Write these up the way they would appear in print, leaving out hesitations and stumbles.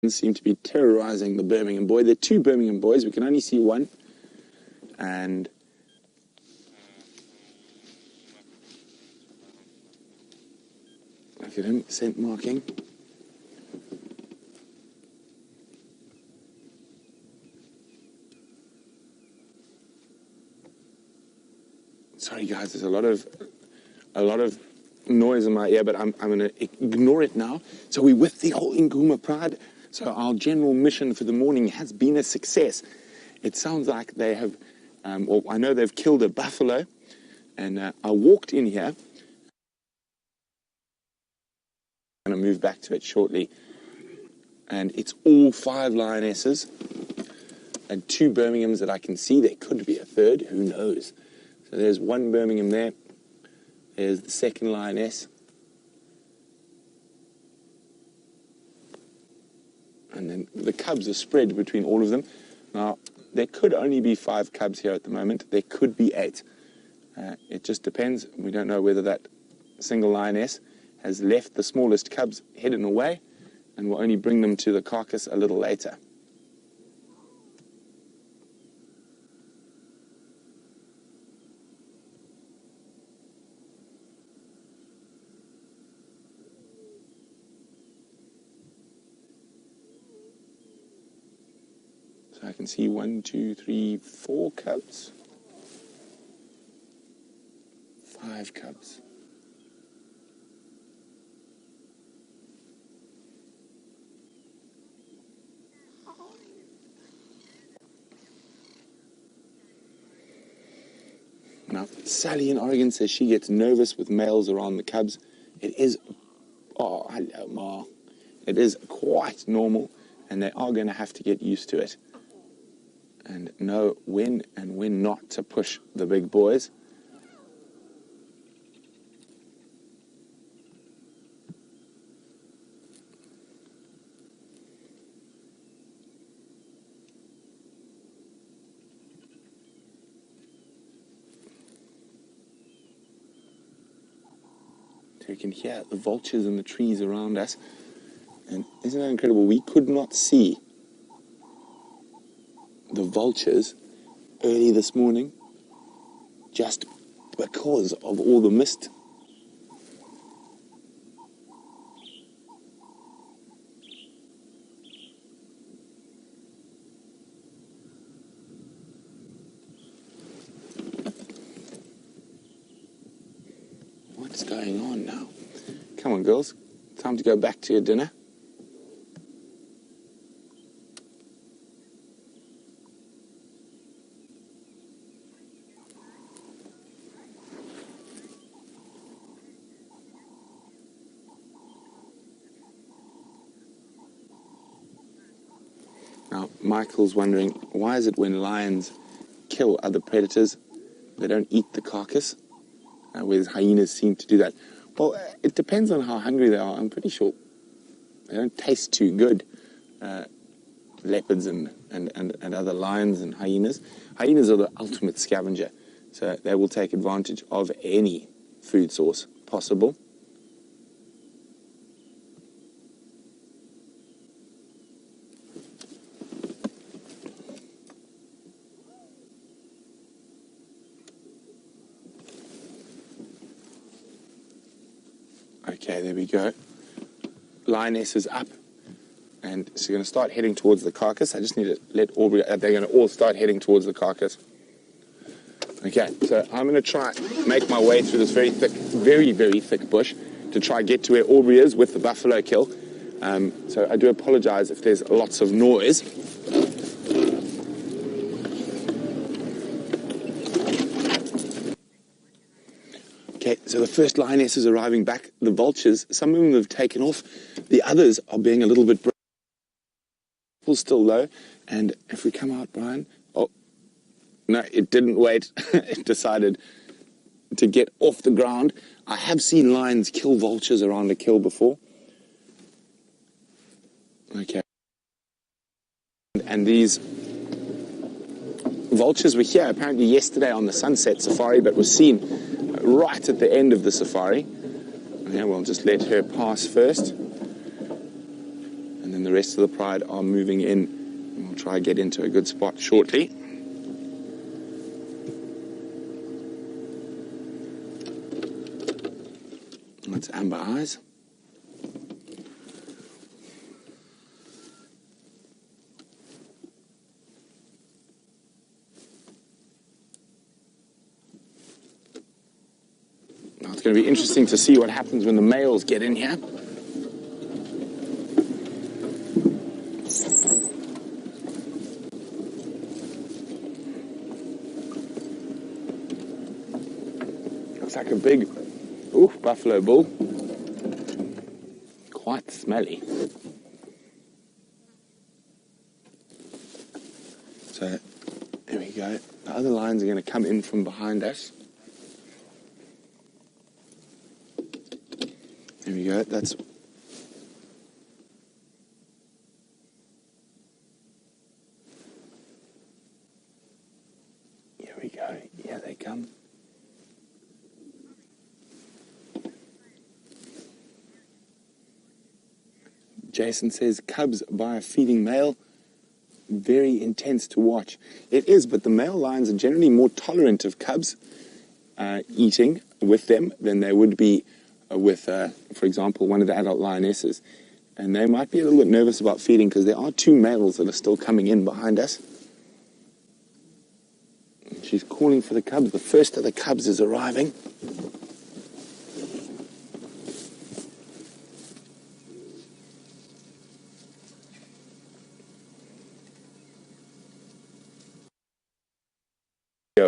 seem to be terrorizing the Birmingham boy. There are two Birmingham boys. We can only see one. And look at him, scent marking. Sorry guys, there's a lot of noise in my ear, but I'm going to ignore it now. So we're with the whole Nkhuma pride. So our general mission for the morning has been a success. It sounds like they have, or I know they've killed a buffalo, and I walked in here. I'm going to move back to it shortly. And it's all 5 lionesses and 2 Birminghams that I can see. There could be a third, who knows? So there's 1 Birmingham there. There's the 2nd lioness. And then the cubs are spread between all of them. Now, there could only be 5 cubs here at the moment. There could be 8. It just depends. We don't know whether that single lioness has left the smallest cubs hidden away and will only bring them to the carcass a little later. So I can see 1, 2, 3, 4 cubs. 5 cubs. Now, Sally in Oregon says she gets nervous with males around the cubs. It is, oh, hello, Ma. It is quite normal, and they are going to have to get used to it and know when and when not to push the big boys. So you can hear the vultures in the trees around us. And isn't that incredible? We could not see the vultures early this morning just because of all the mist. What's going on now? Come on, girls. Time to go back to your dinner. Now, Michael's wondering, why is it when lions kill other predators, they don't eat the carcass, whereas hyenas seem to do that? Well, it depends on how hungry they are. I'm pretty sure they don't taste too good, leopards and other lions and hyenas. Hyenas are the ultimate scavenger, so they will take advantage of any food source possible. Okay, there we go. Lioness is up, and she's going to start heading towards the carcass. I just need to let Aubrey, they're going to all start heading towards the carcass. Okay, so I'm going to try make my way through this very thick, very, very thick bush to try get to where Aubrey is with the buffalo kill. So I do apologize if there's lots of noise. Okay, so the first lioness is arriving back. The vultures, some of them have taken off. The others are being a little bit still low. And if we come out, Brian, oh, no, it didn't wait. It decided to get off the ground. I have seen lions kill vultures around a kill before. Okay. And these vultures were here apparently yesterday on the sunset safari, but were seen right at the end of the safari. Okay, we'll just let her pass first. And then the rest of the pride are moving in. We'll try to get into a good spot shortly. That's amber eyes. Now it's going to be interesting to see what happens when the males get in here. Looks like a big buffalo bull. Quite smelly. So, there we go. The other lions are going to come in from behind us. There we go. That's... Here we go. Here they come. Jason says, cubs by a feeding male, very intense to watch. It is, but the male lions are generally more tolerant of cubs eating with them than they would be with, for example, one of the adult lionesses. And they might be a little bit nervous about feeding because there are two males that are still coming in behind us. She's calling for the cubs. The first of the cubs is arriving.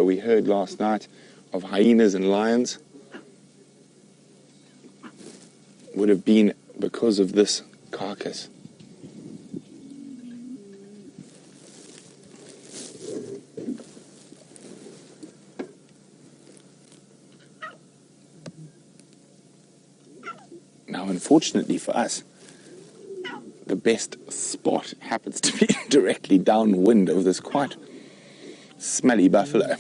We heard last night of hyenas and lions. Would have been because of this carcass. Now, unfortunately for us, the best spot happens to be directly downwind of this quite smelly buffalo.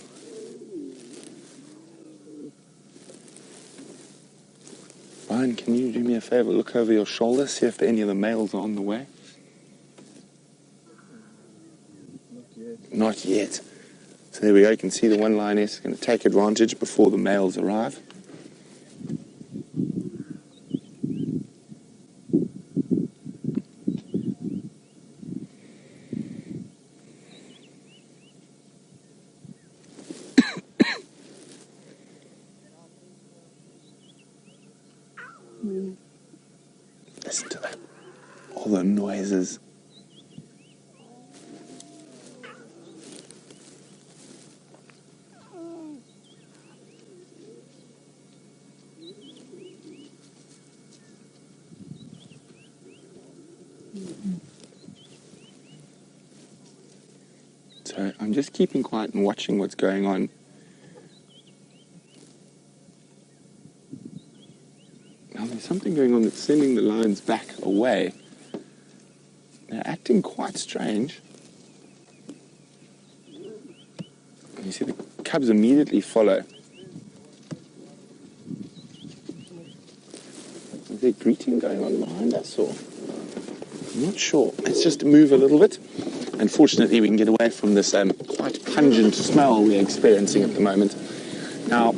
Brian, can you do me a favor? Look over your shoulder, see if any of the males are on the way. Not yet. So there we go. You can see the one lioness is going to take advantage before the males arrive. Listen to that. All the noises. So I'm just keeping quiet and watching what's going on. Now there's something going on that's sending the lions back away. They're acting quite strange. You see the cubs immediately follow. Is there greeting going on behind us, or? I'm not sure. Let's just move a little bit. Unfortunately, we can get away from this quite pungent smell we're experiencing at the moment. Now,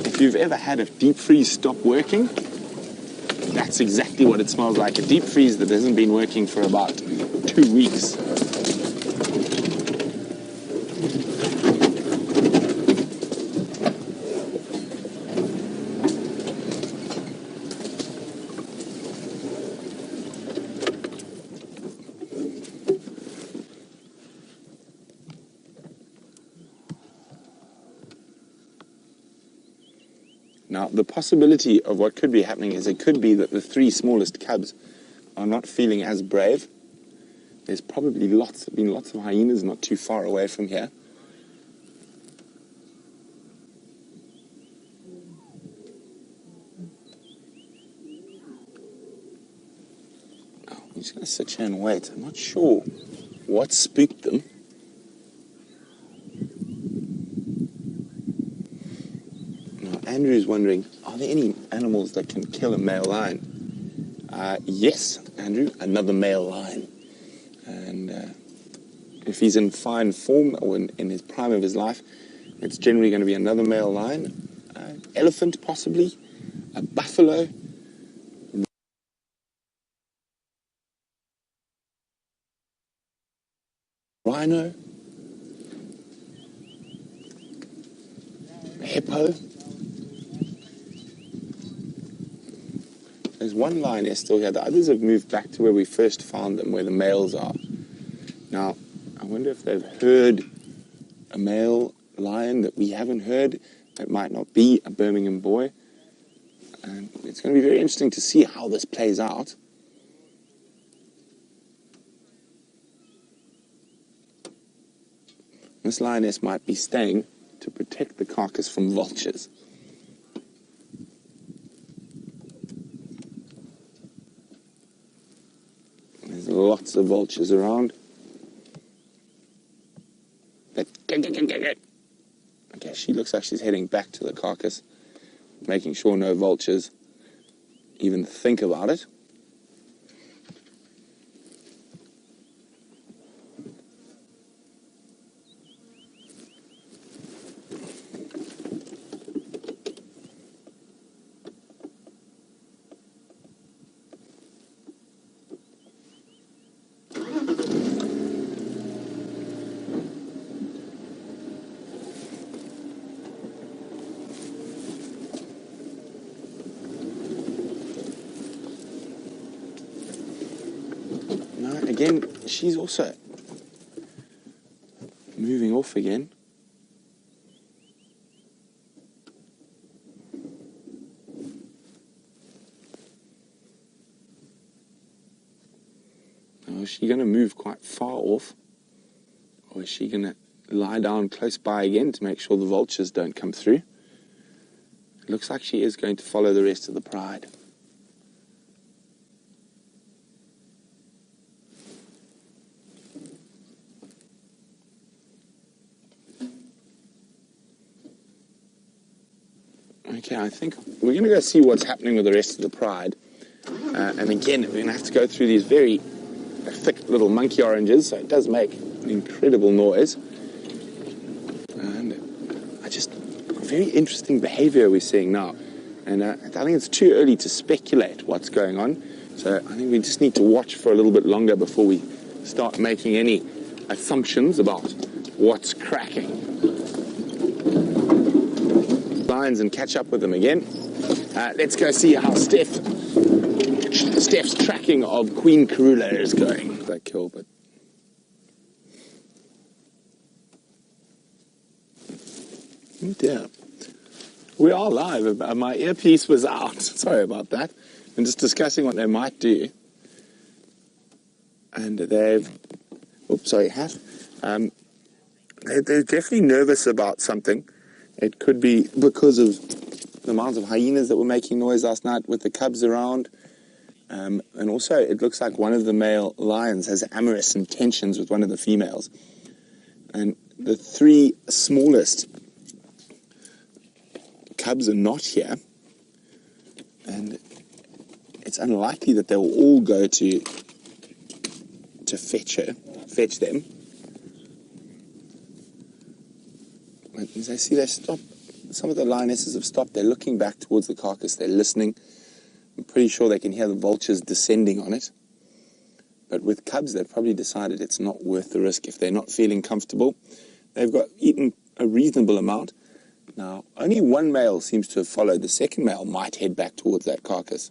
if you've ever had a deep freeze stop working, that's exactly what it smells like. A deep freeze that hasn't been working for about 2 weeks. Now, the possibility of what could be happening is it could be that the 3 smallest cubs are not feeling as brave. There's probably been lots of hyenas not too far away from here. Oh, I'm just going to sit here and wait. I'm not sure what spooked them. Andrew's wondering, are there any animals that can kill a male lion? Yes, Andrew, another male lion. And if he's in fine form or in his prime of his life, it's generally going to be another male lion. Elephant, possibly. A buffalo. Rhino. A hippo. There's one lioness still here. The others have moved back to where we first found them, where the males are. Now, I wonder if they've heard a male lion that we haven't heard. It might not be a Birmingham boy. And it's going to be very interesting to see how this plays out. This lioness might be staying to protect the carcass from vultures. There's lots of vultures around. Okay, she looks like she's heading back to the carcass, making sure no vultures even think about it. Now, again, she's also moving off again. Now, is she going to move quite far off? Or is she going to lie down close by again to make sure the vultures don't come through? It looks like she is going to follow the rest of the pride. Okay, I think we're going to go see what's happening with the rest of the pride. And again, we're going to have to go through these very thick little monkey oranges, so it does make an incredible noise. And very interesting behavior we're seeing now. And I think it's too early to speculate what's going on. So I think we just need to watch for a little bit longer before we start making any assumptions about what's cracking. Lions and catch up with them again. Let's go see how Steph's tracking of Queen Karula is going. That kill, but oh dear. We are live. My earpiece was out. Sorry about that. I'm just discussing what they might do. And they've, oops, sorry, hat. They're definitely nervous about something. It could be because of the amount of hyenas that were making noise last night with the cubs around. And also, it looks like one of the male lions has amorous intentions with one of the females. And the three smallest cubs are not here. And it's unlikely that they will all go to fetch them. As I see they stop, some of the lionesses have stopped. They're looking back towards the carcass. They're listening. I'm pretty sure they can hear the vultures descending on it. But with cubs, they've probably decided it's not worth the risk if they're not feeling comfortable. They've eaten a reasonable amount. Now, only one male seems to have followed. The second male might head back towards that carcass.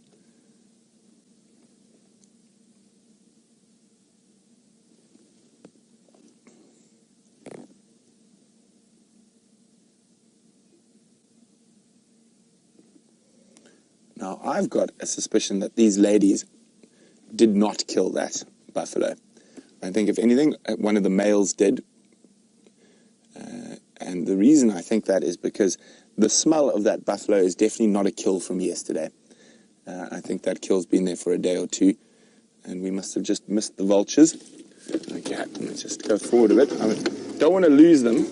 Now, I've got a suspicion that these ladies did not kill that buffalo. I think, if anything, one of the males did. And the reason I think that is because the smell of that buffalo is definitely not a kill from yesterday. I think that kill's been there for a day or two, and we must have just missed the vultures. Okay, let's just go forward a bit. I don't want to lose them.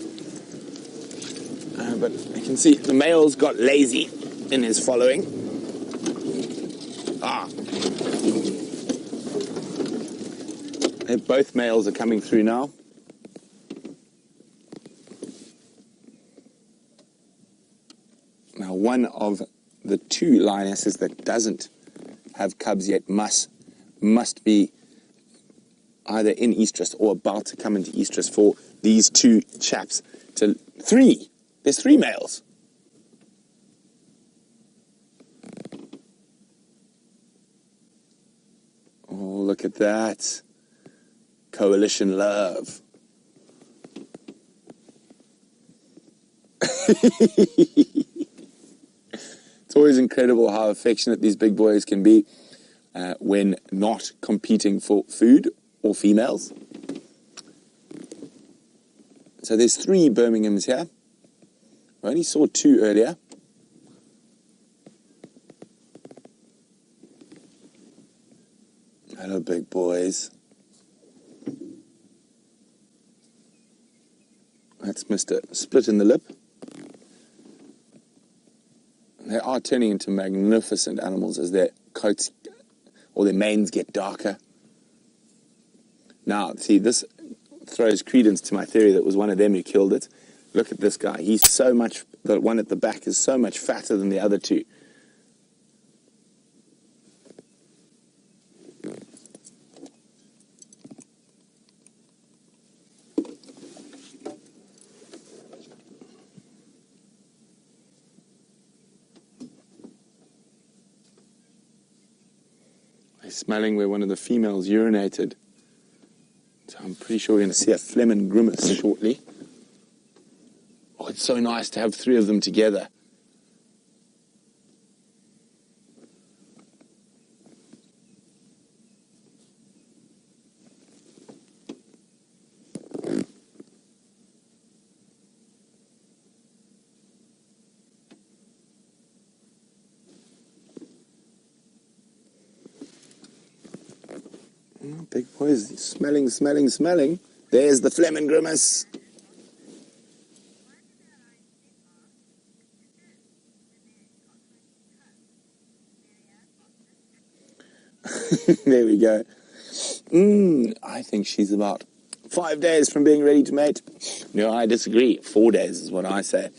But you can see the male's got lazy in his following. Both males are coming through now. Now, one of the two lionesses that doesn't have cubs yet must be either in estrus or about to come into estrus for these two chaps to... Three! There's three males. Oh, look at that. Coalition love. It's always incredible how affectionate these big boys can be when not competing for food or females. So there's 3 Birminghams here. I only saw 2 earlier. Hello, big boys. That's Mr. Split in the Lip. They are turning into magnificent animals as their coats or their manes get darker. Now, see, this throws credence to my theory that it was one of them who killed it. Look at this guy. He's so much, the one at the back is so much fatter than the other 2. They're smelling where one of the females urinated. So I'm pretty sure we're going to see a phlegm and grimace shortly. Oh, it's so nice to have 3 of them together. Oh, big boys, smelling, smelling, smelling. There's the phlegm and grimace. There we go. I think she's about 5 days from being ready to mate. No, I disagree. 4 days is what I say.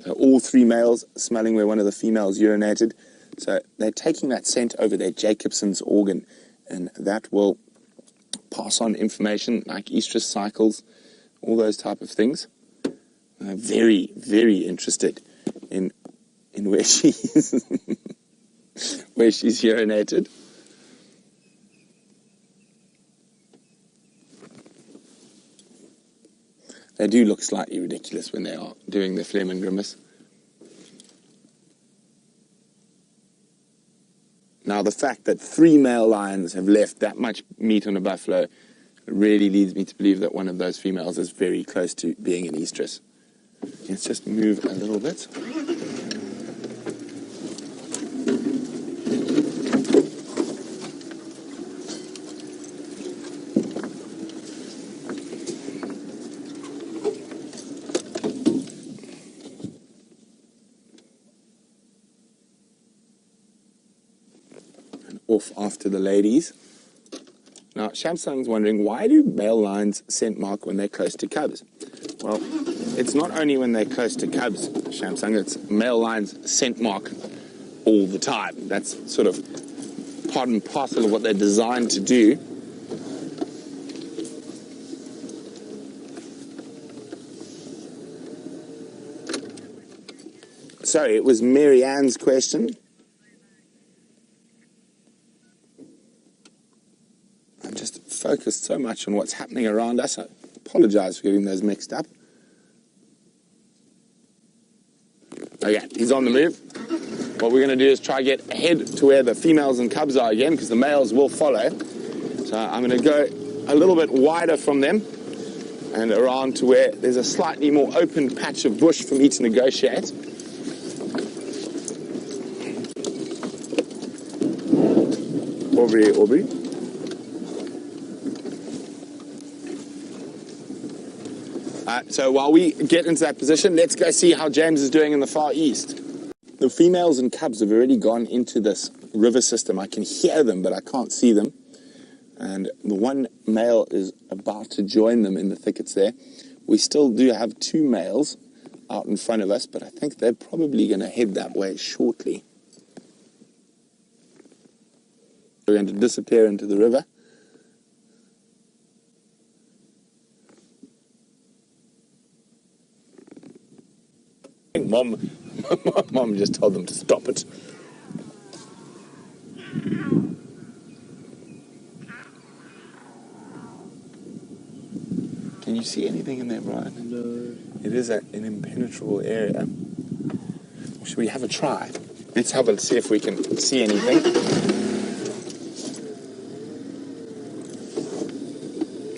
So all 3 males smelling where one of the females urinated. So they're taking that scent over their Jacobson's organ, and that will pass on information like estrus cycles, all those type of things. I'm very, very interested in where she's where she's urinated. They do look slightly ridiculous when they are doing their phlegm and grimace. Now, the fact that 3 male lions have left that much meat on a buffalo really leads me to believe that one of those females is very close to being an estrus. Let's just move a little bit. Off after the ladies. Now, Shamsung's wondering, why do male lions scent mark when they're close to cubs? Well, it's not only when they're close to cubs, Shamsung, it's male lions scent mark all the time. That's sort of part and parcel of what they're designed to do. Sorry, it was Mary Ann's question. Focused so much on what's happening around us. I apologize for getting those mixed up. Okay, he's on the move. What we're going to do is try to get ahead to where the females and cubs are again, because the males will follow. So I'm going to go a little bit wider from them and around to where there's a slightly more open patch of bush for me to negotiate. Aubrey. So while we get into that position, let's go see how James is doing in the far east. The females and cubs have already gone into this river system. I can hear them, but I can't see them. and the one male is about to join them in the thickets there. We still do have 2 males out in front of us, but I think they're probably going to head that way shortly. We're going to disappear into the river. I think Mom just told them to stop it. Can you see anything in there, Brian? No. It is an impenetrable area. Should we have a try? Let's have a see if we can see anything.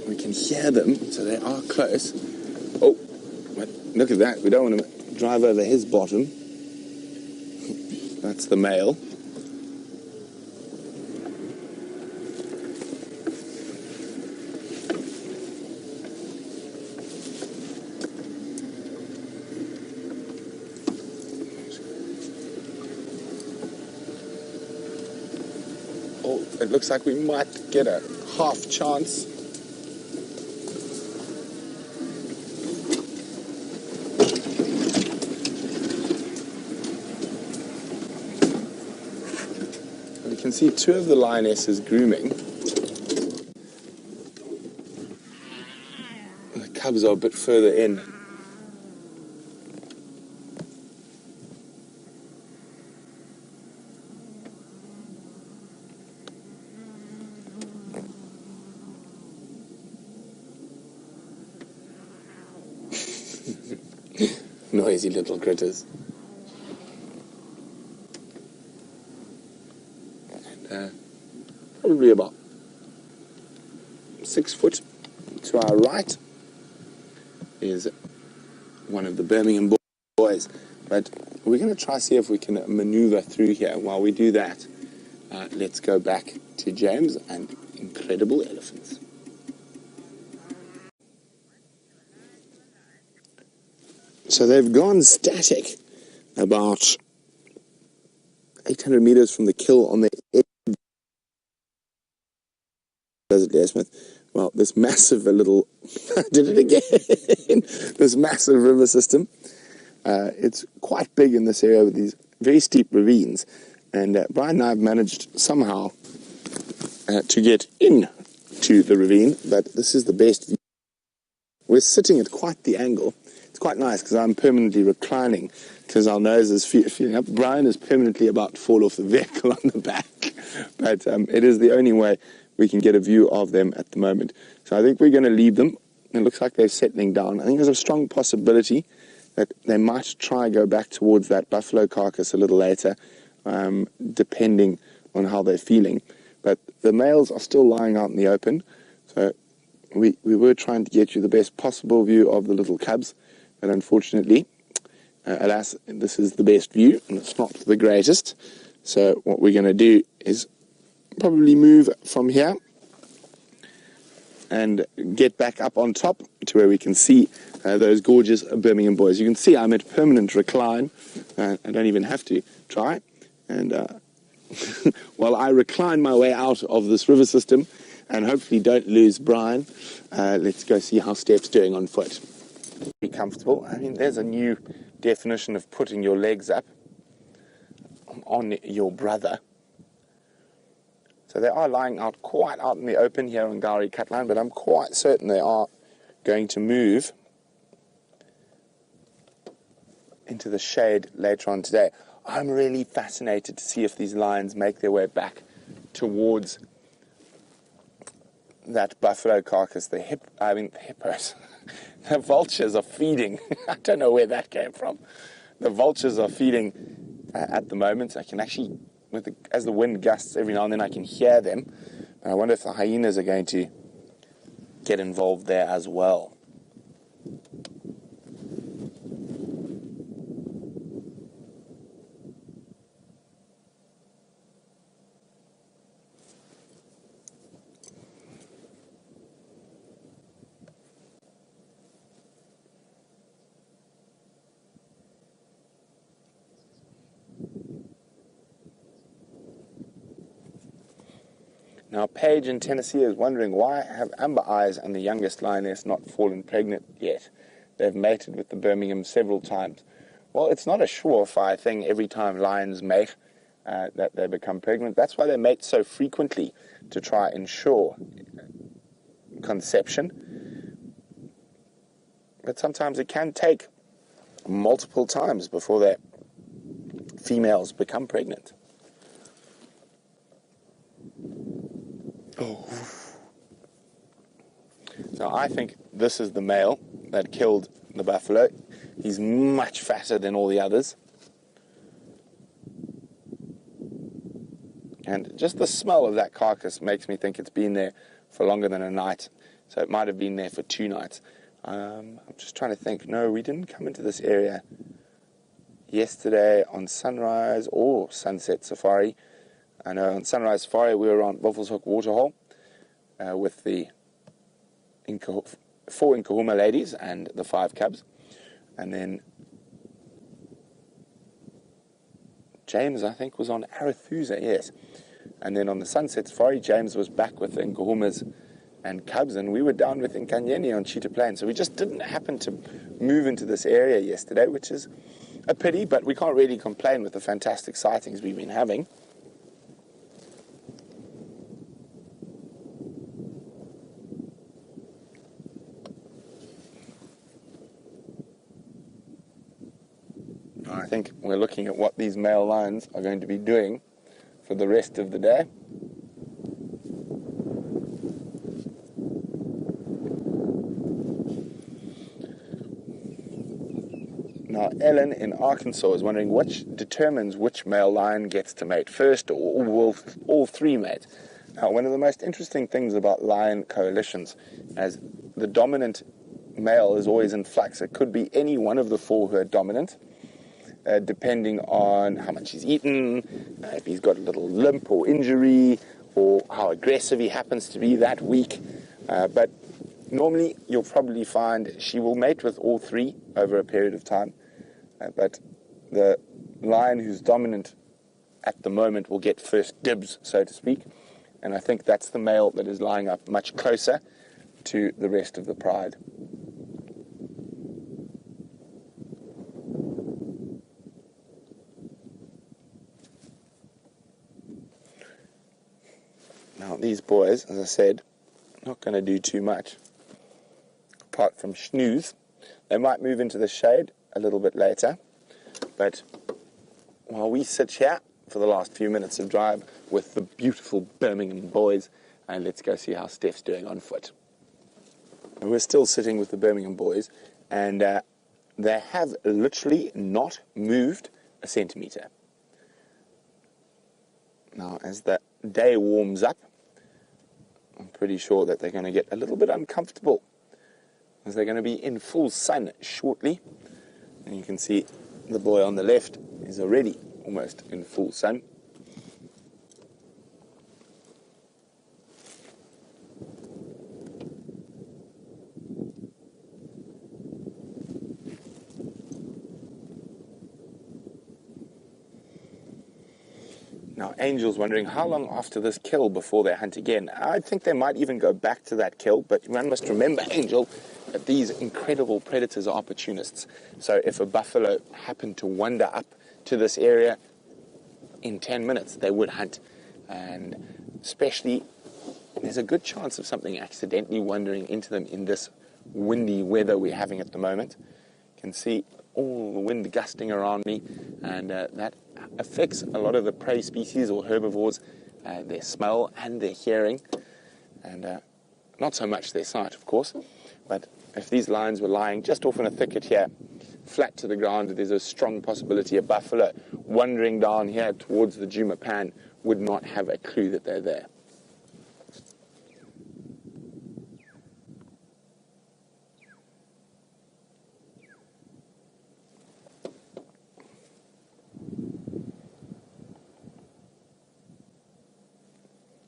We can hear them, so they are close. Oh, but look at that. We don't want to drive over his bottom. That's the male. Oh, it looks like we might get a half chance. We can see 2 of the lionesses grooming. The cubs are a bit further in. Noisy little critters. And, probably about 6 foot to our right is one of the Birmingham boys. But we're going to try see if we can maneuver through here. While we do that, let's go back to James and incredible elephants. So they've gone static about 800 meters from the kill on the edge of Desert Smith. Well, this massive little, did it again, this massive river system. It's quite big in this area with these very steep ravines. And Brian and I have managed somehow to get into the ravine, but this is the best view. We're sitting at quite the angle. It's quite nice because I'm permanently reclining because our nose is feeling up. Brian is permanently about to fall off the vehicle on the back. But it is the only way we can get a view of them at the moment. So I think we're going to leave them. It looks like they're settling down. I think there's a strong possibility that they might try go back towards that buffalo carcass a little later, depending on how they're feeling. But the males are still lying out in the open. So we were trying to get you the best possible view of the little cubs, but unfortunately, alas, this is the best view, and it's not the greatest. So what we're going to do is probably move from here and get back up on top to where we can see those gorgeous Birmingham boys. You can see I'm at permanent recline. I don't even have to try. And while I recline my way out of this river system, and hopefully don't lose Brian, let's go see how Steph's doing on foot. Be comfortable. I mean, there's a new definition of putting your legs up on your brother. So they are lying out quite out in the open here on Gowrie Cutline, but I'm quite certain they are going to move into the shade later on today. I'm really fascinated to see if these lions make their way back towards that buffalo carcass. The hippos. The vultures are feeding. I don't know where that came from. The vultures are feeding at the moment. I can actually, as the wind gusts every now and then, I can hear them. And I wonder if the hyenas are going to get involved there as well. Now, Paige in Tennessee is wondering, why have Amber Eyes and the youngest lioness not fallen pregnant yet? They've mated with the Birmingham several times. Well, it's not a surefire thing every time lions mate that they become pregnant. That's why they mate so frequently, to try and ensure conception. But sometimes it can take multiple times before their females become pregnant. Oh. So I think this is the male that killed the buffalo. He's much fatter than all the others. And just the smell of that carcass makes me think it's been there for longer than a night. So it might have been there for 2 nights. I'm just trying to think. No, we didn't come into this area yesterday on sunrise or sunset safari. I know on sunrise safari we were on Buffalo's Hook Waterhole with the 4 Nkhuma ladies and the 5 cubs. And then James, I think, was on Arathusa, yes. And then on the sunset safari, James was back with the Nkhumas and cubs, and we were down with Nkanyeni on Cheetah Plain. So we just didn't happen to move into this area yesterday, which is a pity, but we can't really complain with the fantastic sightings we've been having. I think we're looking at what these male lions are going to be doing for the rest of the day. Now, Ellen in Arkansas is wondering which determines which male lion gets to mate first, or will all 3 mate? Now, one of the most interesting things about lion coalitions is the dominant male is always in flux. It could be any one of the 4 who are dominant, depending on how much he's eaten, if he's got a little limp or injury, or how aggressive he happens to be that week. But normally you'll probably find she will mate with all 3 over a period of time. But the lion who's dominant at the moment will get first dibs, so to speak. And I think that's the male that is lying up much closer to the rest of the pride. Now, these boys, as I said, not going to do too much, apart from snooze. They might move into the shade a little bit later, but while we sit here for the last few minutes of drive with the beautiful Birmingham boys, and let's go see how Steph's doing on foot. And we're still sitting with the Birmingham boys, and they have literally not moved a centimetre. Now, as the day warms up, I'm pretty sure that they're going to get a little bit uncomfortable, as they're going to be in full sun shortly. And you can see the boy on the left is already almost in full sun. Now, Angel's wondering how long after this kill before they hunt again. I think they might even go back to that kill, but one must remember, Angel, that these incredible predators are opportunists. So if a buffalo happened to wander up to this area, in 10 minutes they would hunt. And especially, there's a good chance of something accidentally wandering into them in this windy weather we're having at the moment. You can see all the wind gusting around me, and that affects a lot of the prey species or herbivores, their smell and their hearing, and not so much their sight, of course. But if these lions were lying just off in a thicket here, flat to the ground, there's a strong possibility a buffalo wandering down here towards the Djuma pan would not have a clue that they're there.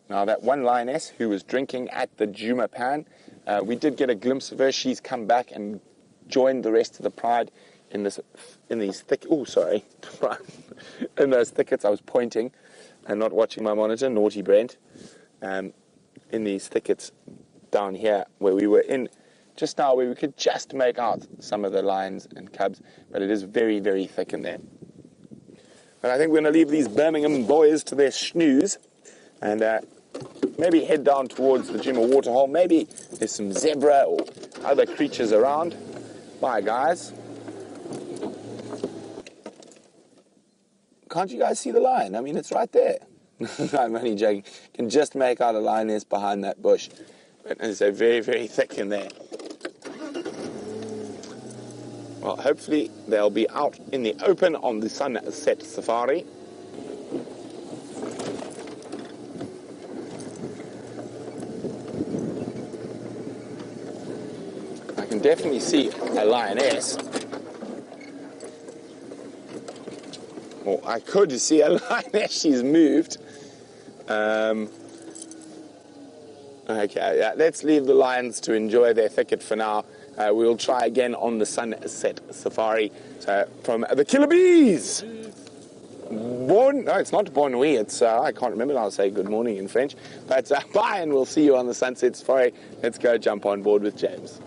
Now, that one lioness who was drinking at the Djuma pan, we did get a glimpse of her. She's come back and joined the rest of the pride in these in those thickets. I was pointing and not watching my monitor. Naughty Brent. in these thickets down here where we were in just now, where we could just make out some of the lions and cubs, but it is very, very thick in there. But I think we're going to leave these Birmingham boys to their snooze and maybe head down towards the Djuma waterhole. Maybe there's some zebra or other creatures around. Bye, guys. Can't you guys see the lion? I mean, it's right there. I'm only joking. You can just make out a lioness behind that bush. But it's so very, very thick in there. Well, hopefully they'll be out in the open on the sunset safari. I can definitely see a lioness. Well, I could see a lioness. She's moved. Okay, yeah, let's leave the lions to enjoy their thicket for now. We'll try again on the sunset safari. So, from the killer bees! No, it's not bon nuit. It's, I can't remember how to say good morning in French. But bye, and we'll see you on the sunset safari. Let's go jump on board with James.